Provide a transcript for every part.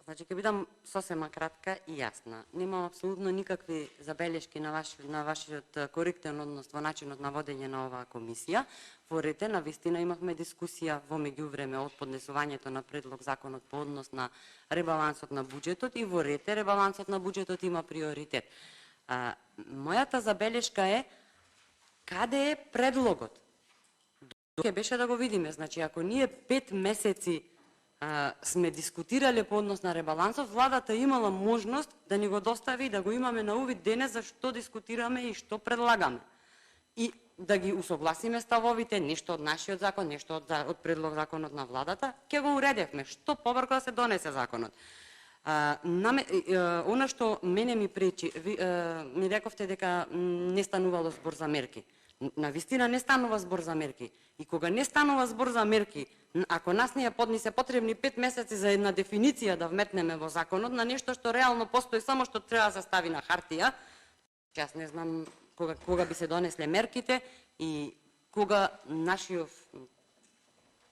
Значи, ќе бидам сосема кратка и јасна. Немам апсолутно никакви забелешки на вашиот коректен однос во начинот на водење на оваа комисија. Во рете, навистина имавме дискусија во меѓувреме од поднесувањето на предлог законот по однос на ребалансот на буџетот и во рете ребалансот на буџетот има приоритет. Мојата забелешка е каде е предлогот? Ќе беше да го видиме. Значи, ако ние 5 месеци сме дискутирале по однос на ребалансов, владата имала можност да ни го достави и да го имаме на увид денес за што дискутираме и што предлагаме. И да ги усогласиме ставовите, нешто од нашиот закон, нешто од предлог законот на владата, ќе го уредевме. Што побрзо да се донесе законот. Она што мене ми пречи, ми рековте дека не станувало збор за мерки. Навистина не станува збор за мерки. И кога не станува збор за мерки, ако нас ни се потребни 5 месеци за една дефиниција да вметнеме во законот на нешто што реално постои, само што треба да се стави на хартија, јас не знам кога би се донесле мерките и кога нашиот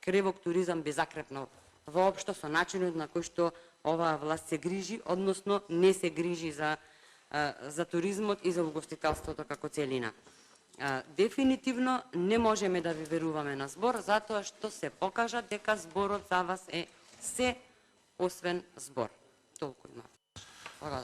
кревок туризам би закрепнал воопшто со начинот на кој што оваа власт се грижи, односно не се грижи за туризмот и за угостителството како целина. Дефинитивно не можеме да ви веруваме на збор, затоа што се покажа дека зборот за вас е се освен збор. Толку има. Благодарам.